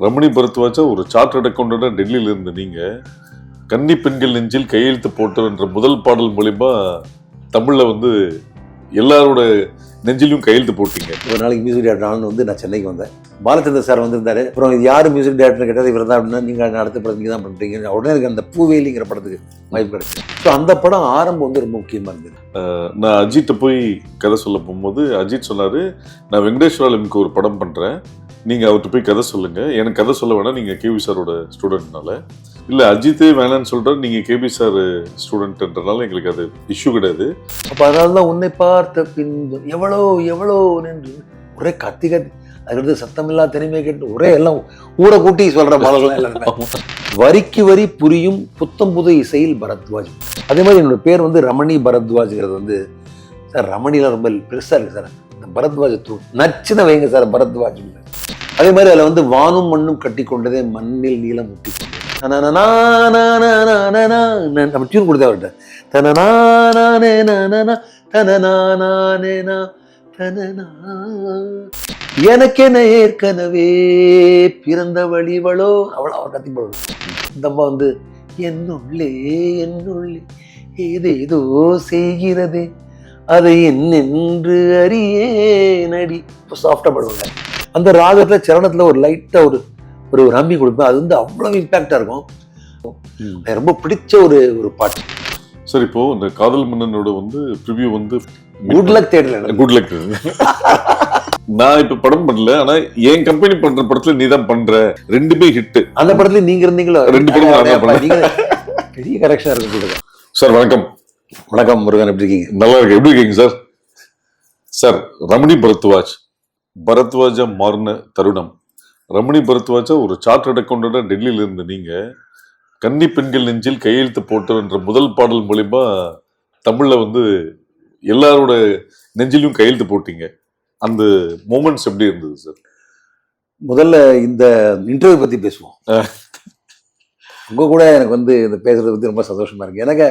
ரமணி பரத்வாஜா ஒரு சார்ட்டர்ட் அக்கௌண்டண்டா டெல்லியில இருந்து நீங்க கன்னி பெண்கள் நெஞ்சில் கையெழுத்து போட்டோன்ற முதல் பாடல் மூலியமா தமிழ்ல வந்து எல்லாரோட நெஞ்சிலும் கையெழுத்து போட்டீங்க. ஒரு நாளைக்கு மியூசிக் டேரக்டர் ஆனு வந்து நான் சென்னைக்கு வந்தேன். பாலச்சந்தர் சார் வந்திருந்தாரு. அப்புறம் இது யார் மியூசிக் டேரக்டர் கேட்டால் இவர் தான் அப்படின்னா, நீங்கள் அடுத்த படத்துக்கு தான் பண்ணுறீங்க. உடனே எனக்கு அந்த பூவேலிங்கிற படத்துக்கு வாய்ப்பு கிடைச்சு. ஸோ அந்த படம் ஆரம்பம் வந்து ரொம்ப முக்கியமாக இருந்தது. நான் அஜித்தை போய் கதை சொல்ல போகும்போது அஜித் சொன்னாரு, நான் வெங்கடேஸ்வராலுக்கு ஒரு படம் பண்றேன், நீங்க அவர்கிட்ட போய் கதை சொல்லுங்க, எனக்கு கதை சொல்ல வேணாம், நீங்க கேபி சாரோட ஸ்டூடெண்ட்னால. இல்ல அஜித்தே வேணான்னு சொல்றாரு, நீங்க கேபி சார் ஸ்டூடெண்ட்ன்றனால எங்களுக்கு அது இஷ்யூ கிடையாது. அப்போ அதனால தான் உன்னை பார்த்த பின்பு எவ்வளோ எவ்வளோ நின்று ஒரே கத்தி அது வந்து சத்தமில்லா தனிமை கேட்டு ஒரே எல்லாம் ஊரை கூட்டி சொல்ற பாடல்கள் எல்லாருமே வரிக்கு வரி புரியும் புத்தம் புது இசையில் பரத்வாஜ். அதே மாதிரி என்னோட பேர் வந்து ரமணி பரத்வாஜ்ங்கிறது வந்து சார் ரமணிலாம் ரொம்ப பெருசா இருக்கு சார், இந்த பரத்வாஜ் நச்சுன்னு வைங்க சார் பரத்வாஜ். அதே மாதிரி அதில் வந்து வானும் மண்ணும் கட்டி கொண்டதே மண்ணில் நீளம் முட்டி கொண்டது நம்ம டியூன் கொடுத்தே அவர்கிட்ட எனக்கென ஏற்கனவே பிறந்த வழிவளோ அவ்வளோ அவர் கத்தி போடுவோம். இந்த அம்மா வந்து என்னுள்ளே என்னுள்ளே ஏதேதோ செய்கிறதே அதை என்னென்று அறியே நடி சாஃப்டா படுவாங்க. அந்த ராகத்துல சரணத்துல ஒரு லைட்டா ஒரு ஒரு ரம்மி கொடுப்பேன். அது வந்து அவ்வளவு இம்பாக்டா இருக்கும். ரொம்ப பிடிச்ச ஒரு ஒரு பாட்டு. சார் இப்போ இந்த காதல் மன்னனோட வந்து ப்ரிவியூ வந்து குட் லக் தேட்டர்ல குட் லக். நான் இப்ப படம் பண்ணல, ஆனா என் கம்பெனி பண்ற படத்துல நீ தான் பண்ற, ரெண்டுமே ஹிட். அந்த படத்துல நீங்க இருந்தீங்களோ? ரெண்டு படம் பெரிய கரெக்ஷனா இருக்கு. சார் வணக்கம். வணக்கம் முருகன், எப்படி இருக்கீங்க? நல்லா இருக்கு. எப்படி இருக்கீங்க சார்? சார் ரமணி பரத்வாஜா மாறின தருணம். ரமணி பரத்வாஜா ஒரு சார்ட்டர்ட் அக்கௌண்டண்டா டெல்லியில இருந்து நீங்க கன்னி பெண்கள் நெஞ்சில் கையெழுத்து போட்டோன்ற முதல் பாடல் மூலியமா தமிழ்ல வந்து எல்லாரோட நெஞ்சிலும் கையெழுத்து போட்டீங்க. அந்த மூமெண்ட்ஸ் எப்படி இருந்தது சார்? முதல்ல இந்த இன்டர்வியூ பத்தி பேசுவோம். உங்க கூட எனக்கு வந்து இந்த பேசுறதை பத்தி ரொம்ப சந்தோஷமா இருக்கு. எனக்கு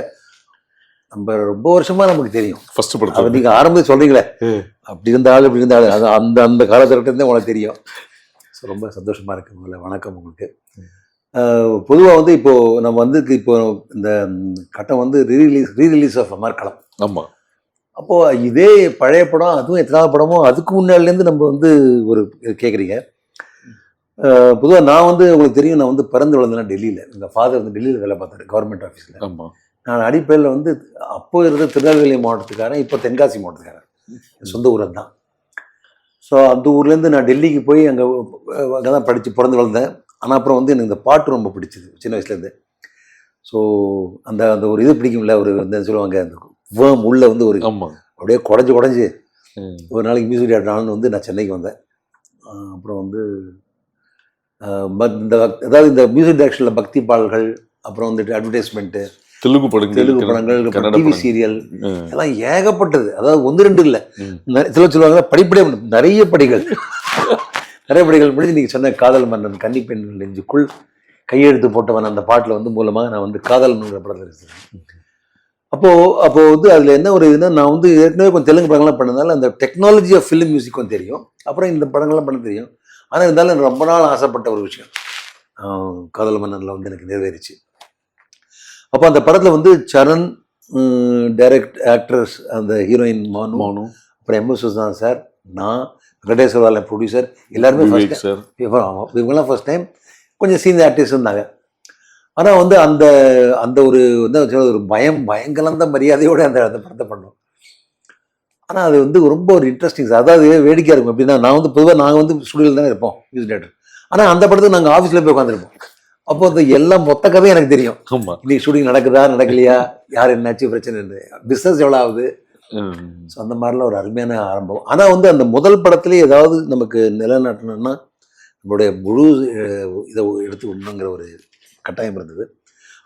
நம்ம ரொம்ப வருஷமா நமக்கு தெரியும். ஃபர்ஸ்ட் படத்துல நீங்க ஆரம்பத்தில் சொல்றீங்களே அப்படி இருந்த ஆள் இப்படி இருந்த ஆள், அது அந்த அந்த காலத்திலிருந்தே உங்களுக்கு தெரியும். ரொம்ப சந்தோஷமா இருக்கு. முதல்ல வணக்கம் உங்களுக்கு. பொதுவாக வந்து இப்போ நம்ம வந்து இப்போ இந்த கட்டம் வந்து ரீரிலீஸ் ஆஃப் அமர்க்களம். ஆமா. அப்போ இதே பழைய படம், அதுவும் எத்தனாவது படமோ அதுக்கு முன்னாடிலேருந்து நம்ம வந்து ஒரு கேட்குறீங்க. பொதுவாக நான் வந்து உங்களுக்கு தெரியும், நான் வந்து பிறந்து வளர்ந்தேன் டெல்லியில். எங்கள் ஃபாதர் வந்து டெல்லியில் வேலை பார்த்தாரு கவர்மெண்ட் ஆஃபீஸில். ஆமாம். நான் அடிப்படையில் வந்து அப்போ இருந்த திருநெல்வேலி மாவட்டத்துக்காரன், இப்போ தென்காசி மாவட்டத்துக்காரன். சொந்த ஊர் தான். ஸோ அந்த ஊர்லேருந்து நான் டெல்லிக்கு போய் அங்கே தான் படித்து பிறந்து வளர்ந்தேன். ஆனால் அப்புறம் வந்து எனக்கு இந்த பாட்டு ரொம்ப பிடிச்சிது சின்ன வயசுலேருந்து. ஸோ அந்த அந்த ஒரு இது பிடிக்கும்ல, ஒரு இந்த சொல்லுவாங்க அந்த வேர்ம் உள்ள வந்து ஒரு அப்படியே குடஞ்சி ஒரு நாளைக்கு மியூசிக் டேரக்டர் ஆனு வந்து நான் சென்னைக்கு வந்தேன். அப்புறம் வந்து இந்த அதாவது இந்த மியூசிக் டைரக்ஷனில் பக்தி பாடல்கள், அப்புறம் வந்துட்டு அட்வர்டைஸ்மெண்ட்டு, தெலுங்கு படங்கள், டிவி சீரியல் எல்லாம் ஏகப்பட்டது. அதாவது ஒன்று ரெண்டு இல்லை, சில சொல்லுவாங்க படிப்படியாக நிறைய படிகள் முடிஞ்சு நீங்கள் சொன்ன காதல் மன்னன் கன்னி பெண்கள் நெஞ்சுக்குள் கையெழுத்து போட்டவன் அந்த பாட்டில் வந்து மூலமாக நான் வந்து காதல் மன்னன் படத்தில் இருக்கிறேன். அப்போ வந்து அதில் என்ன ஒரு இதுன்னா, நான் வந்து ஏற்கனவே கொஞ்சம் தெலுங்கு படங்கள்லாம் பண்ணதால அந்த டெக்னாலஜி ஆஃப் ஃபிலிம் மியூசிக்கும் தெரியும், அப்புறம் இந்த படங்கள்லாம் பண்ண தெரியும். ஆனால் இருந்தாலும் எனக்கு ரொம்ப நாள் ஆசைப்பட்ட ஒரு விஷயம் காதல் மன்னனில் வந்து எனக்கு நிறைவேறிச்சு. அப்போ அந்த படத்தில் வந்து சரண், டைரக்ட் ஆக்ட்ரஸ் அந்த ஹீரோயின் மானு, அப்புறம் எம்.எஸ். சுசனா சார், நான், வெங்கடேஸ்வரால ப்ரொடியூசர், எல்லாருமே ஃபர்ஸ்ட் சார். இவங்கெல்லாம் ஃபர்ஸ்ட் டைம். கொஞ்சம் சீனியர் ஆர்டிஸ்ட் இருந்தாங்க. ஆனால் வந்து அந்த அந்த ஒரு ஒரு பயங்கலந்த மரியாதையோடு அந்த படத்தை பண்ணோம். ஆனால் அது வந்து ரொம்ப ஒரு இன்ட்ரெஸ்டிங் சார். அதாவது வேடிக்கையாக இருக்கும். எப்படின்னா, நான் வந்து பொதுவாக நாங்கள் வந்து ஸ்டுடியோவில் தானே இருப்போம் மியூசிக் டேரக்டர். ஆனால் அந்த படத்துக்கு நாங்கள் ஆஃபீஸில் போய் உட்காந்துருப்போம். அப்போ அந்த எல்லாம் மொத்த கதையும் எனக்கு தெரியும். இன்னைக்கு ஷூட்டிங் நடக்குதா நடக்கலையா, யார் என்னாச்சு பிரச்சனை இருந்து, பிஸ்னஸ் எவ்வளோ ஆகுது. ஸோ அந்த மாதிரிலாம் ஒரு அருமையான ஆரம்பம். ஆனால் வந்து அந்த முதல் படத்துலேயே ஏதாவது நமக்கு நிலைநாட்டணும்னா நம்மளுடைய முழு இதை எடுத்து விடணுங்கிற ஒரு கட்டாயம் இருந்தது.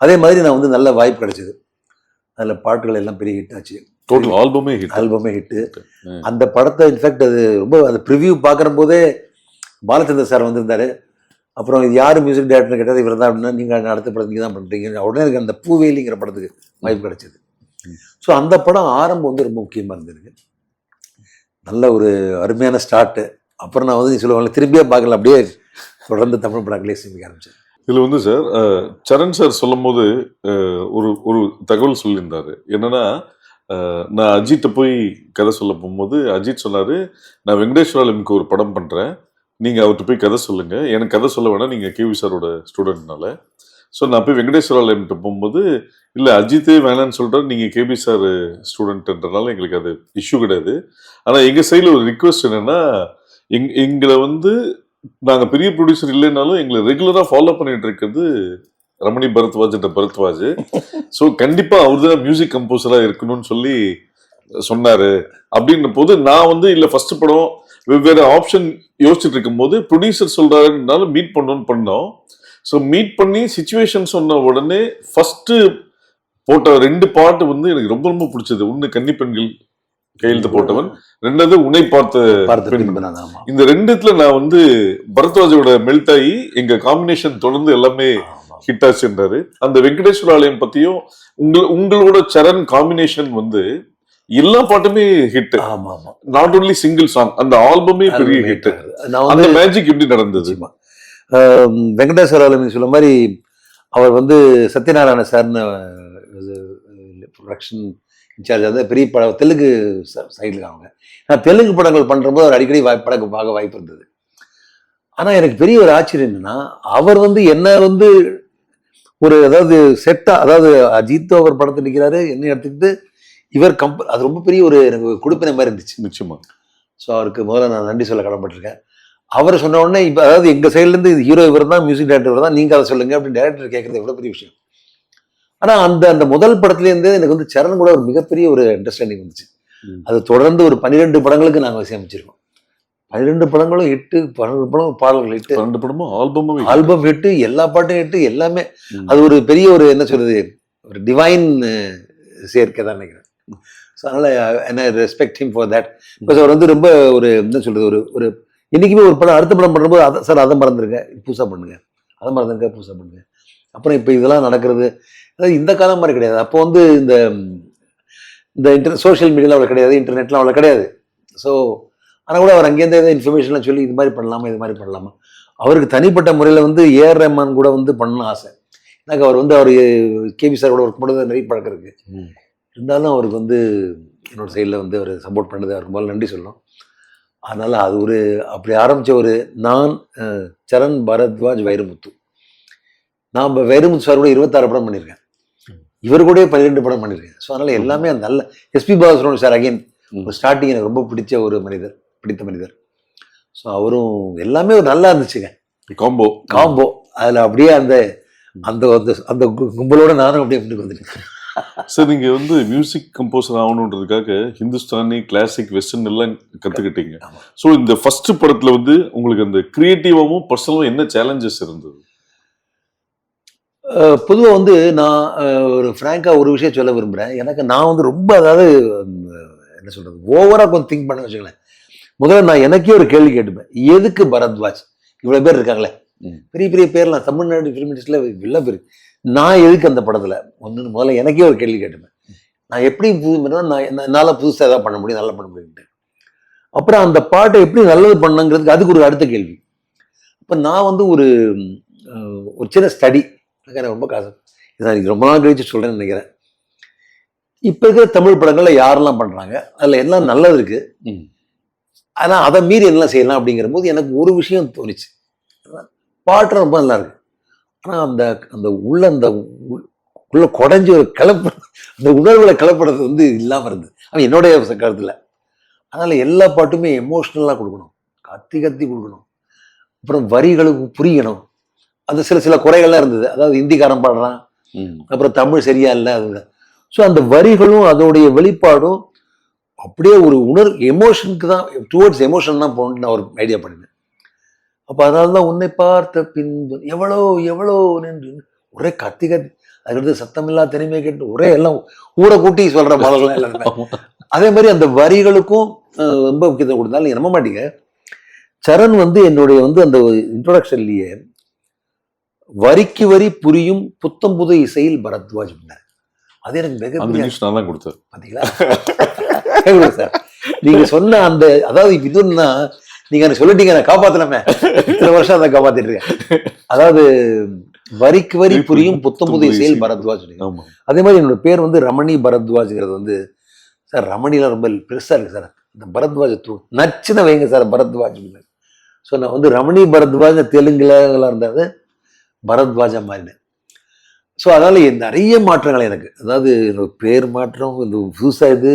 அதே மாதிரி நான் வந்து நல்ல வாய்ப்பு கிடைச்சிது. அதில் பாட்டுகள் எல்லாம் பெரிய ஹிட் ஆச்சு. டோட்டல் ஆல்பமே ஹிட்டு. அந்த படத்தை இன்ஃபேக்ட் அது ரொம்ப அந்த ப்ரிவியூ பார்க்குற போதே பாலச்சந்தர் சார் வந்திருந்தாரு. அப்புறம் இது யார் மியூசிக் டேரக்டர் கேட்டால் இவர் தான் அப்படின்னா, நீங்கள் அடுத்த படத்துக்கு தான் பண்ணுறீங்க. உடனே எனக்கு அந்த பூவேலிங்கிற படத்துக்கு வாய்ப்பு கிடைச்சிது. ஸோ அந்த படம் ஆரம்பம் வந்து ரொம்ப முக்கியமாக இருந்திருக்கு. நல்ல ஒரு அருமையான ஸ்டார்ட்டு. அப்புறம் நான் வந்து நீ சொல்லுவாங்க திரும்பியே பார்க்கல, அப்படியே தொடர்ந்து தமிழ் படங்களே சிந்திக்க ஆரம்பிச்சேன். இதுல வந்து சார் சரண் சார் சொல்லும் போது ஒரு ஒரு தகவல் சொல்லியிருந்தாரு. என்னன்னா நான் அஜித்தை போய் கதை சொல்ல போகும்போது அஜித் சொன்னாரு, நான் வெங்கடேஸ்வராலுக்கு ஒரு படம் பண்றேன், நீங்க அவர்கிட்ட போய் கதை சொல்லுங்க, எனக்கு கதை சொல்ல வேணாம், நீங்க கேவி சாரோட ஸ்டூடெண்ட்னால. ஸோ நான் போய் வெங்கடேஸ்வராலயம்கிட்ட போகும்போது இல்லை அஜித்தே வேணான்னு சொல்கிறாரு, நீங்கள் கேபி சார் ஸ்டூடெண்ட்ன்றனால எங்களுக்கு அது இஷ்யூ கிடையாது. ஆனால் எங்கள் சைடில் ஒரு ரிக்வெஸ்ட் என்னென்னா, எங்களை வந்து நாங்கள் பெரிய ப்ரொடியூசர் இல்லைன்னாலும் எங்களை ரெகுலராக ஃபாலோ பண்ணிட்டு இருக்கிறது ரமணி பரத்வாஜ். ஸோ கண்டிப்பாக அவர் தான் மியூசிக் கம்போசராக இருக்கணும்னு சொல்லி சொன்னார். அப்படின்ற போது நான் வந்து இல்லை ஃபர்ஸ்ட் படம் வெவ்வேறு ஆப்ஷன் யோசிச்சுட்டு இருக்கும்போது ப்ரொடியூசர் சொல்கிறாருனாலும் மீட் பண்ணோம். ஸோ மீட் பண்ணி சுச்சுவேஷன் சொன்ன உடனே ஃபர்ஸ்ட் போட்ட 2 பாட்டு வந்து எனக்கு ரொம்ப ரொம்ப பிடிச்சது. ஒன்று கன்னி பெண்கள் கையெழுத்து போட்டவன், 2வது உன்னை பார்த்த பெண். இந்த 2த்துல நான் வந்து பரத்வாஜோட மெல்ட் ஆகி எங்க காம்பினேஷன் தொடர்ந்து எல்லாமே ஹிட் ஆச்சுன்றாரு. அந்த வெங்கடேஸ்வராலயம் பத்தியும் உங்களோட சரண் காம்பினேஷன் வந்து எல்லா பாட்டுமே hit. Not only single song, அந்த ஆல்பமே பெரிய ஹிட். அந்த மேஜிக் எப்படி நடந்தது? வெங்கடேஸ்வராலயம் சொல்ல மாதிரி அவர் வந்து சத்யநாராயண சார்னு ப்ரொடக்ஷன் இன்சார்ஜ், அந்த பெரிய படம் தெலுங்கு சைடில் அவங்க. நான் தெலுங்கு படங்கள் பண்ணுறபோது அவர் அடிக்கடி படம் பார்க்க வாய்ப்பு இருந்தது. ஆனால் எனக்கு பெரிய ஒரு ஆச்சரியம் என்னன்னா, அவர் வந்து என்ன வந்து ஒரு அதாவது செட்டா, அதாவது அஜித் அவர் படத்தை நிற்கிறாரு, என்ன எடுத்துக்கிட்டு இவர் அது ரொம்ப பெரிய ஒரு எனக்கு கொடுப்பின மாதிரி இருந்துச்சு. நிச்சயமா. ஸோ அவருக்கு முதல்ல நான் நன்றி சொல்ல கடமைப்பட்டிருக்கேன். அவர் சொன்ன உடனே இப்போ அதாவது எங்கள் சைட்லேருந்து இது ஹீரோ இவர் தான், மியூசிக் டைரக்டர் தான், நீங்கள் அதை சொல்லுங்க அப்படின்னு டைரக்டர் கேட்கறது எவ்வளோ பெரிய விஷயம். ஆனால் அந்த முதல் படத்துலேருந்தே எனக்கு வந்து சரண் கூட ஒரு மிகப்பெரிய ஒரு அண்டர்ஸ்டாண்டிங் வந்துச்சு. அது தொடர்ந்து ஒரு 12 படங்களுக்கு நாங்கள் இசையமைச்சிருக்கோம். 12 படங்களும் 12 படம் பாடல்கள் 12 படமும் ஆல்பம் 8, எல்லா பாட்டும் 8, எல்லாமே. அது ஒரு பெரிய ஒரு என்ன சொல்றது, ஒரு டிவைன் சேர்க்கை தான் நினைக்கிறேன். ஸோ அதனால என்ன respect him for that. Because அவர் வந்து ரொம்ப ஒரு என்ன சொல்றது, ஒரு இன்னைக்குமே ஒரு படம் அடுத்த படம் பண்ணும்போது அதை சார் அதை மறந்துருங்க, புதுசாக பண்ணுங்க, அதை மறந்துருங்க, புதுசாக பண்ணுங்க. அப்புறம் இப்போ இதெல்லாம் நடக்கிறது, அதாவது இந்த காலம் மாதிரி கிடையாது. அப்போ வந்து இந்த சோஷியல் மீடியாவில் அவ்வளோ கிடையாது, இன்டர்நெட்லாம் அவ்வளோ கிடையாது. ஸோ ஆனால் கூட அவர் அங்கேருந்து ஏதாவது இன்ஃபர்மேஷன்லாம் சொல்லி இது மாதிரி பண்ணலாமா, இது மாதிரி பண்ணலாமா. அவருக்கு தனிப்பட்ட முறையில் வந்து ஏஆர் ரஹ்மான் கூட வந்து பண்ணணும் ஆசை. எனக்கு அவர் வந்து அவர் கேபி சார் கூட ஒர்க் பண்ணுறது நிறைய பழக்கம் இருக்கு. இருந்தாலும் அவருக்கு வந்து என்னோட சைடில் வந்து அவர் சப்போர்ட் பண்ணது அவருக்கு முதல்ல நன்றி சொல்லணும். அதனால் அது ஒரு அப்படி ஆரம்பித்த ஒரு நான் சரண் பரத்வாஜ் வைரமுத்து. நான் வைரமுத்து சார் கூட 26 படம் பண்ணியிருக்கேன், இவர் கூட 12 படம் பண்ணியிருக்கேன். ஸோ அதனால் எல்லாமே அந்த நல்ல எஸ்பி பாலசுப்ரமணியம் சார் அகைன் ஒரு ஸ்டார்டிங் எனக்கு ரொம்ப பிடித்த மனிதர். ஸோ அவரும் எல்லாமே ஒரு நல்லா இருந்துச்சுங்க, காம்போ. அதில் அப்படியே அந்த அந்த அந்த கும்பலோட நானும் அப்படியே முன்னுக்கு வந்துட்டேன். சார் நீங்க வந்து மியூசிக் கம்போசர் ஆகணுன்றதுக்காக ஹிந்துஸ்தானி, கிளாசிக், வெஸ்டர்ன் எல்லாம் கத்துக்கிட்டீங்க. ஸோ இந்த ஃபர்ஸ்ட் படத்துல வந்து உங்களுக்கு அந்த கிரியேட்டிவாவும் பர்சனலும் என்ன சேலஞ்சஸ் இருந்தது? பொதுவாக வந்து நான் ஒரு ஃப்ராங்காக ஒரு விஷயம் சொல்ல விரும்புகிறேன். எனக்கு நான் வந்து ரொம்ப அதாவது என்ன சொல்றது, ஓவராக கொஞ்சம் திங்க் பண்ண வச்சுங்களேன். முதல்ல நான் எனக்கே ஒரு கேள்வி கேட்டுப்பேன், எதுக்கு பரத்வாஜ்? இவ்வளோ பேர் இருக்காங்களே, பெரிய பெரிய பேர்லாம் தமிழ்நாடு ஃபிலிம் இண்டஸ்ட்ரியில் இவ்வளோ பேர், நான் எதுக்கு அந்த படத்தில் ஒன்று முதல்ல எனக்கே ஒரு கேள்வி கேட்டுப்பேன். நான் எப்படி என்னால் புதுசாக எதாவது பண்ண முடியும், நல்லா பண்ண முடியும்ட்டு. அப்புறம் அந்த பாட்டை எப்படி நல்லது பண்ணுங்கிறதுக்கு அதுக்கு ஒரு அடுத்த கேள்வி. இப்போ நான் வந்து ஒரு சின்ன ஸ்டடி எனக்கு ரொம்ப காசு, இதான் ரொம்ப நாள் கழிச்சு சொல்கிறேன்னு நினைக்கிறேன். இப்போ இருக்கிற தமிழ் படங்களில் யாரெல்லாம் பண்ணுறாங்க, அதில் எல்லாம் நல்லது இருக்குது, ஆனால் அதை மீறி என்ன செய்யலாம் அப்படிங்கிற போது எனக்கு ஒரு விஷயம் தோணுச்சு. பாட்டு ரொம்ப நல்லா இருக்கு, ஆனால் அந்த உள்ள குறைஞ்சி ஒரு அந்த உணர்வுகளை கிளப்புறது வந்து இல்லாமல் இருந்தது அவன் என்னுடைய கருத்தில். அதனால் எல்லா பாட்டுமே எமோஷ்னலாக கொடுக்கணும், கத்தி கொடுக்கணும். அப்புறம் வரிகளுக்கு புரியணும். அது சில குறைகள்லாம் இருந்தது. அதாவது ஹிந்திக்காரன் பாடுறான், அப்புறம் தமிழ் சரியா இல்லை, அது. ஸோ அந்த வரிகளும் அதோடைய வெளிப்பாடும் அப்படியே ஒரு எமோஷனுக்கு தான், டுவர்ட்ஸ் எமோஷன் தான் போகணுன்னு நான் ஒரு ஐடியா பண்ணினேன். அப்போ அதனால தான் உன்னை பார்த்த பின்பு எவ்வளோ எவ்வளோ நின்று ஒரே கத்தி அதுக்கு சத்தமில்லா தனிமை கேட்டு ஒரே எல்லாம் ஊரை கூட்டி சொல்கிற பாடல்கள் எல்லாருமே. அதே மாதிரி அந்த வரிகளுக்கும் ரொம்ப முக்கியத்துவம் கொடுத்தாலும் நம்ப மாட்டீங்க, சரண் வந்து என்னுடைய வந்து அந்த இன்ட்ரோடக்ஷன்லேயே வரிக்கு வரி புரியும் புத்தம் புது இசையில் பரத்வாஜ் பண்ணார். அது எனக்கு மிக கொடுத்தார். பார்த்தீங்களா சார், நீங்க சொன்ன அந்த அதாவது இதுன்னா நீங்க எனக்கு சொல்லிட்டீங்க, நான் காப்பாத்தலாமே, இத்தனை வருஷம் அதை காப்பாத்திட்டு இருக்கேன். அதாவது வரிக்கு வரி புரியும் புத்தமுதை செயல் பரத்வாஜ். அதே மாதிரி என்னோட பேர் வந்து ரமணி பரத்வாஜ்ங்கிறது வந்து சார் ரமணிலாம் ரொம்ப பெருசா இருக்கு சார், இந்த பரத்வாஜ் நச்சுன்னு வைங்க சார் பரத்வாஜ். ஸோ நான் வந்து ரமணி பரத்வாஜ் தெலுங்குல இருந்தாது பரத்வாஜா மாறினேன். ஸோ அதனால நிறைய மாற்றங்கள் எனக்கு, அதாவது என்னோட பேர் மாற்றம், இந்த புதுசா இது,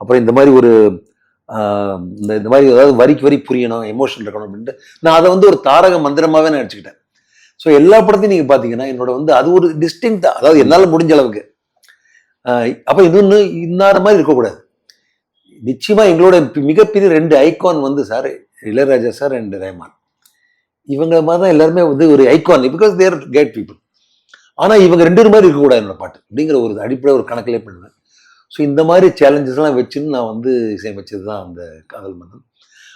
அப்புறம் இந்த மாதிரி ஒரு இந்த மாதிரி அதாவது வரிக்கு வரி புரியணும், எமோஷன் இருக்கணும் அப்படின்ட்டு நான் அதை வந்து ஒரு தாரக மந்திரமாவே நான் நினச்சிக்கிட்டேன். ஸோ எல்லா படத்தையும் நீங்க பாத்தீங்கன்னா என்னோட வந்து அது ஒரு டிஸ்டிங்க்டா, அதாவது என்னால முடிஞ்ச அளவுக்கு. அப்ப இன்னொன்னு இன்னார மாதிரி இருக்கக்கூடாது. நிச்சயமா எங்களோட மிகப்பெரிய 2 ஐகான் வந்து sir Ilaiyaraaja sir and Rahman. இவங்க மாதிரி தான் எல்லாருமே வந்து ஒரு icon, because they're great people. ஆனா இவங்க 2 மாதிரி இருக்கக்கூடாது என்னோட பாட்டு அப்படிங்கிற ஒரு அடிப்படை ஒரு கணக்கிலே பண்ணுவேன். ஸோ இந்த மாதிரி சேலஞ்சஸ் எல்லாம் வச்சுன்னு நான் வந்து இசையமைச்சது தான் அந்த காதல் மன்னன்.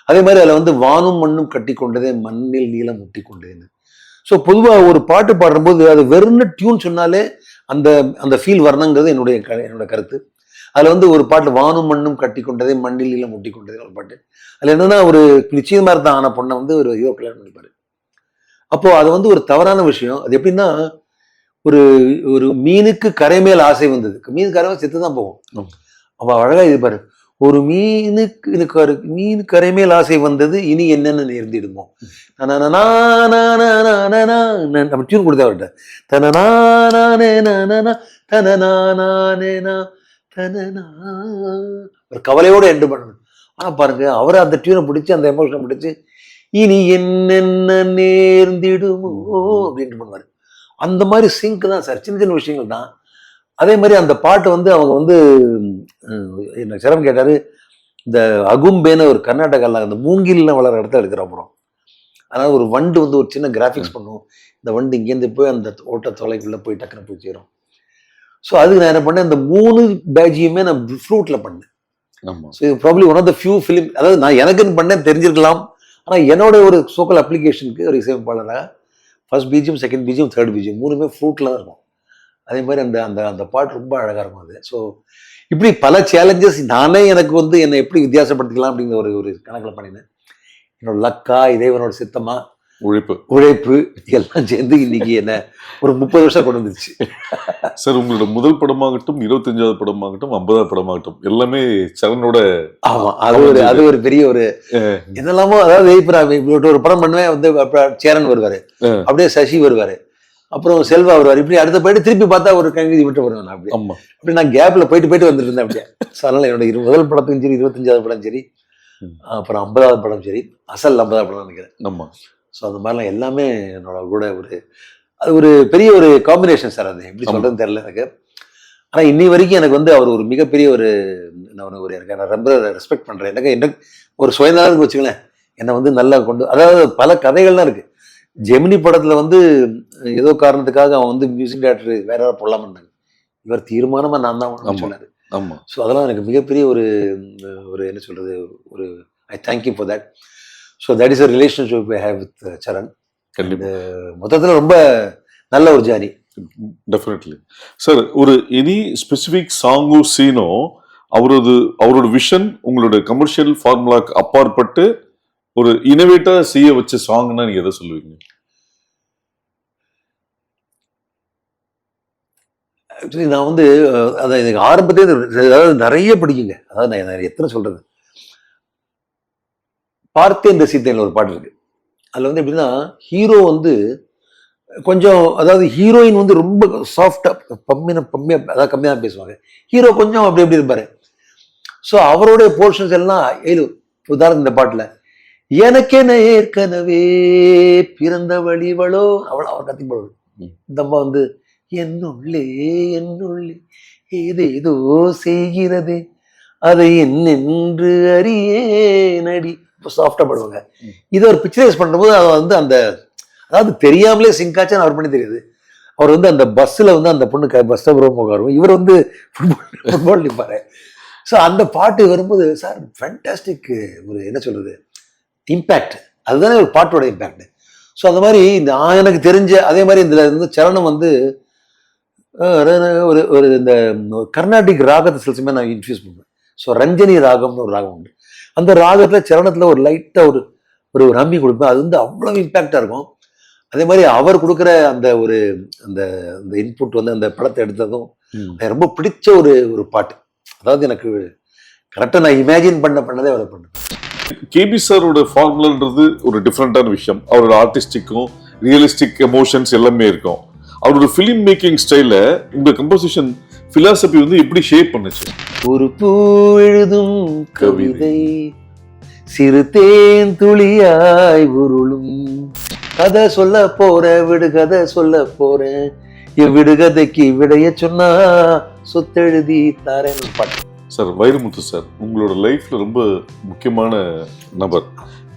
அதே மாதிரி அதில் வந்து வானும் மண்ணும் கட்டி கொண்டதே மண்ணில் நீளம் முட்டி கொண்டேன்னு. ஸோ பொதுவாக ஒரு பாட்டு பாடும்போது அது வெறும் டியூன் சொன்னாலே அந்த அந்த ஃபீல் வரணுங்கிறது என்னோட கருத்து. அதில் வந்து ஒரு பாட்டு வானும் மண்ணும் கட்டி கொண்டதே மண்ணில் நீளம் முட்டி கொண்டதே ஒரு பாட்டு. அதில் என்னன்னா ஒரு நிச்சயமார்த்தம் ஆன பொண்ணை வந்து ஒரு ஹீரோ கல்யாணம் பண்ணிப்பாரு. அப்போ அது வந்து ஒரு தவறான விஷயம். அது எப்படின்னா ஒரு ஒரு மீனுக்கு கரை மேல் ஆசை வந்தது, மீன் கரை செத்து தான் போகும். அப்ப அழகா இது பாரு, ஒரு மீன் கரை மேல் ஆசை வந்தது, இனி என்னென்ன நேர்ந்திடுமோ டியூன் கொடுத்தா அவர்கிட்ட ஒரு கவலையோட எண்டு பண்ணணும். ஆனா பாருங்க அவரை அந்த டியூனை பிடிச்சி அந்த எமோஷனை பிடிச்சி இனி என்னென்ன நேர்ந்திடுமோ அப்படின்ட்டு பண்ணுவாரு. அந்த மாதிரி சிங்க் தான் சார், சின்ன சின்ன விஷயங்கள் தான். அதே மாதிரி அந்த பாட்டு வந்து அவங்க வந்து என்ன சிரம் கேட்டாரு, இந்த அகும்பேன்னு ஒரு கர்நாடகாவில் அந்த மூங்கில்லாம் வளர இடத்த எடுக்கிற அப்புறம் அதனால ஒரு வண்டு வந்து ஒரு சின்ன கிராஃபிக்ஸ் பண்ணும். இந்த வண்டு இங்கேருந்து போய் அந்த ஓட்ட தொலைக்குள்ள போய் டக்குன்னு போய் சேரும். ஸோ அதுக்கு நான் என்ன பண்ணேன், இந்த 3 பேட்ஜையுமே நான் ஃப்ளூட்ல பண்ணேன். ஸோ இது probably one of the few film, அதாவது நான் எனக்குன்னு பண்ணேன் தெரிஞ்சிருக்கலாம், ஆனால் என்னோட ஒரு சோக்கல் அப்ளிகேஷனுக்கு ஒரு இசையமைப்பாளராக first BGM, second BGM, third BGM 3மே ஃப்ளூட்டில் தான் இருக்கும். அதே மாதிரி அந்த அந்த அந்த பாட்டு ரொம்ப அழகாக இருக்கும் அது. ஸோ இப்படி பல சேலஞ்சஸ் நானே எனக்கு வந்து என்னை எப்படி வித்தியாசப்படுத்திக்கலாம் அப்படிங்கிற ஒரு கணக்கில் பண்ணினேன். என்னோட லக்கா, இறைவனோட சித்தமா, உழைப்பு எல்லாம் சேர்ந்து இன்னைக்கு என்ன ஒரு 30 வருஷம் கொண்டு வந்துருச்சு. சார் உங்களோட முதல் படமாகட்டும், 25வது படமாகட்டும், 50வது படமாகட்டும் எல்லாமே சரணோட. ஆமா, அது ஒரு பெரிய ஒரு என்னெல்லாமோ, அதாவது இப்ப நான் ஒரு படம் பண்ணுவேன் வந்து சேரன் வருவாரு, அப்படியே சசி வருவாரு, அப்புறம் செல்வா வருவார், இப்படி அடுத்த போயிட்டு திருப்பி பார்த்தா ஒரு கவிதை விட்டு வருவேன். அப்படி நான் கேப்ல போயிட்டு வந்துட்டு இருந்தேன் அப்படியே. அதனால என்னோட முதல் படத்துக்கும் சரி, 25வது படம் சரி, அப்புறம் 50வது படம் சரி, அசல் 50வது படம் நினைக்கிறேன். ஸோ அந்த மாதிரிலாம் எல்லாமே என்னோட கூட அது ஒரு பெரிய ஒரு காம்பினேஷன் சார். அது எப்படி சொல்றதுன்னு தெரியல எனக்கு. ஆனா இன்னி வரைக்கும் எனக்கு வந்து அவர் ஒரு மிகப்பெரிய நான் ரொம்ப ரெஸ்பெக்ட் பண்றேன். எனக்கு ஒரு சுயநலம் வச்சுங்களேன், என்னை வந்து நல்லா அதாவது பல கதைகள்லாம் இருக்கு. ஜெமினி படத்துல வந்து ஏதோ காரணத்துக்காக அவன் வந்து மியூசிக் டைரக்டர் வேற யாராவது போடலாம்னு, இவர் தீர்மானமா நான் தான் சொன்னாரு. ஸோ அதெல்லாம் எனக்கு மிகப்பெரிய ஒரு என்ன சொல்றது, ஒரு I thank you for that. So that is a relationship I have with Charan. மொத்தத்தில் ரொம்ப நல்ல ஒரு ஜேர்னி. Definitely sir. ஒரு எனி ஸ்பெசிஃபிக் சாங்கோ சீனோ அவரோட விஷன் உங்களோட கமர்ஷியல் ஃபார்முலாக்கு அப்பாற்பட்டு ஒரு இனோவேட்டா செய்ய வச்ச சாங்னா நீங்க எதை சொல்லுவீங்க? ஆக்சுவலி நான் வந்து அதை எனக்கு ஆரம்பத்தே அதாவது நிறைய பிடிக்குங்க. அதாவது நான் எத்தனை சொல்றது, பார்த்தேன் ரசித்தேன் ஒரு பாட்டு இருக்கு. அதுல வந்து எப்படின்னா ஹீரோ வந்து கொஞ்சம், அதாவது ஹீரோயின் வந்து ரொம்ப சாஃப்டா கம்மியா அதாவது கம்மியா தான் பேசுவாங்க, ஹீரோ கொஞ்சம் அப்படி எப்படி இருப்பாரு. ஸோ அவருடைய போர்ஷன்ஸ் எல்லாம் உதாரணம் இந்த பாட்டுல எனக்கென ஏற்கனவே பிறந்த வழிவளோ அவர் கத்தி போடுவார். இந்த அம்மா வந்து என்னுள்ளே ஏதேதோ செய்கிறதே அதை என்னென்று அறியே நடி சாஃப்டா பாடுவாங்க. இதை ஒரு பிக்சரைஸ் பண்ணும்போது அதை வந்து அந்த அதாவது தெரியாமலே சிங்காச்சான்னு அவர் பண்ணி தெரியுது. அவர் வந்து அந்த பஸ்ஸில் வந்து அந்த பொண்ணு பஸ் ஸ்டாப் உட்காரும், இவர் வந்து ஃபுட்பால் நிற்பாரு. ஸோ அந்த பாட்டு வரும்போது சார் ஃபேண்டாஸ்டிக் ஒரு என்ன சொல்றது இம்பேக்ட், அதுதானே ஒரு பாட்டோட இம்பேக்ட். ஸோ அந்த மாதிரி நான் எனக்கு தெரிஞ்ச அதே மாதிரி இதில் வந்து சரணம் வந்து ஒரு இந்த கர்நாடிக் ராகத்தை சில சமயம் நான் இன்ஃபியூஸ் பண்ணுவேன். ஸோ ரஞ்சனி ராகம்னு ஒரு ராகம் உண்டு. அந்த ராகத்தில் சரணத்தில் ஒரு லைட்டாக ஒரு ரம்மி கொடுப்பேன். அது வந்து அவ்வளவு இம்பேக்டா இருக்கும். அதே மாதிரி அவர் கொடுக்குற அந்த ஒரு அந்த அந்த இன்புட் வந்து அந்த படத்தை எடுத்ததும் எனக்கு ரொம்ப பிடிச்ச ஒரு ஒரு பாட்டு. அதாவது எனக்கு கரெக்டா நான் இமேஜின் பண்ணதே அவரை பண்ணேன். கேபி சாரோட ஃபார்முலான்றது ஒரு டிஃப்ரெண்டான விஷயம். அவரோட ஆர்டிஸ்டிக்கும் ரியலிஸ்டிக் எமோஷன்ஸ் எல்லாமே இருக்கும். அவரோட ஃபிலிம் மேக்கிங் ஸ்டைல இந்த கம்போசிஷன் பிலாசபி வந்து எப்படி ஷேப் பண்ணுச்சு? ஒரு பூ எழுதும் கவிதை சிறு தேன் துளியாய் உருளும், கதை சொல்ல போற விடுகதை சொல்ல போறேன், விடுகதைக்கு விடைய சொன்னா சொத்தெழுதி தாரேன்னு பாட்டு. சார் வைரமுத்து சார் உங்களோட லைஃப்ல ரொம்ப முக்கியமான நபர்.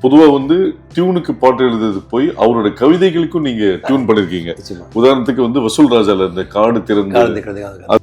பொதுவா வந்து டியூனுக்கு பாட்டு எழுதுறது போய் அவரோட கவிதைகளுக்கும் நீங்க டியூன் பண்ணிருக்கீங்க. உதாரணத்துக்கு வந்து வசூல் ராஜால இந்த காடு திறந்து